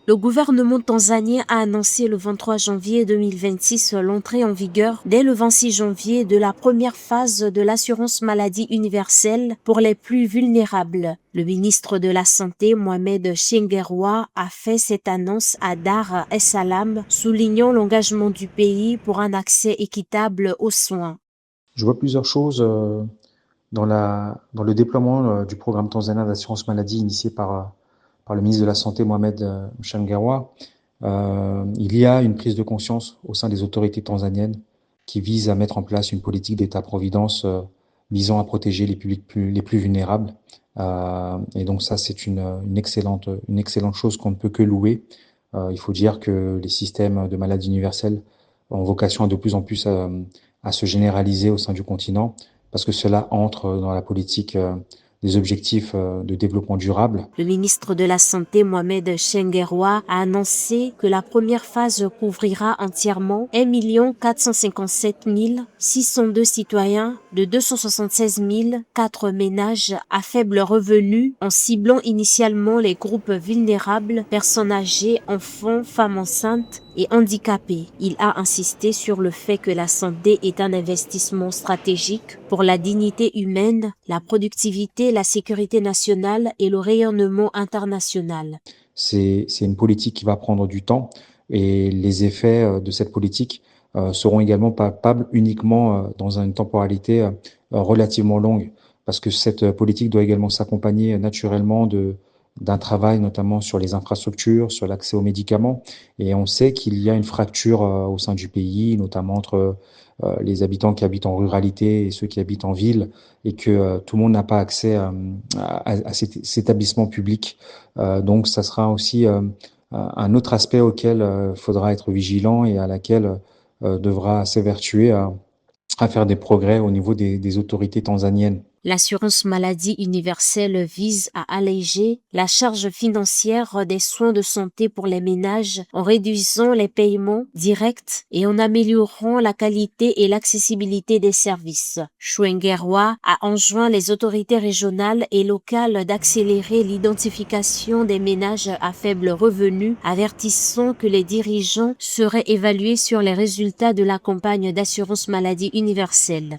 Le gouvernement tanzanien a annoncé le 23 janvier 2026 l'entrée en vigueur dès le 26 janvier de la première phase de l'assurance maladie universelle pour les plus vulnérables. Le ministre de la Santé, Mohamed Chengerwa, a fait cette annonce à Dar es Salaam, soulignant l'engagement du pays pour un accès équitable aux soins. Je vois plusieurs choses dans le déploiement du programme tanzanien d'assurance maladie initié par le ministre de la Santé, Mohamed Mchengerwa. Il y a une prise de conscience au sein des autorités tanzaniennes qui vise à mettre en place une politique d'État-providence visant à protéger les publics les plus vulnérables. Et donc ça, c'est une excellente chose qu'on ne peut que louer. Il faut dire que les systèmes de maladie universelle ont vocation à de plus en plus à se généraliser au sein du continent, parce que cela entre dans la politique des objectifs de développement durable. Le ministre de la Santé, Mohamed Chengerwa, a annoncé que la première phase couvrira entièrement 1 457 602 citoyens de 276 004 ménages à faible revenu, en ciblant initialement les groupes vulnérables, personnes âgées, enfants, femmes enceintes et handicapés. Il a insisté sur le fait que la santé est un investissement stratégique pour la dignité humaine, la productivité, la sécurité nationale et le rayonnement international. C'est une politique qui va prendre du temps, et les effets de cette politique seront également palpables uniquement dans une temporalité relativement longue, parce que cette politique doit également s'accompagner naturellement d'un travail notamment sur les infrastructures, sur l'accès aux médicaments. Et on sait qu'il y a une fracture au sein du pays, notamment entre les habitants qui habitent en ruralité et ceux qui habitent en ville, et que tout le monde n'a pas accès à cet établissement public. Donc ça sera aussi un autre aspect auquel faudra être vigilant, et à laquelle devra s'évertuer à faire des progrès au niveau des autorités tanzaniennes. L'assurance maladie universelle vise à alléger la charge financière des soins de santé pour les ménages en réduisant les paiements directs et en améliorant la qualité et l'accessibilité des services. Chwengerwa a enjoint les autorités régionales et locales d'accélérer l'identification des ménages à faible revenu, avertissant que les dirigeants seraient évalués sur les résultats de la campagne d'assurance maladie universelle.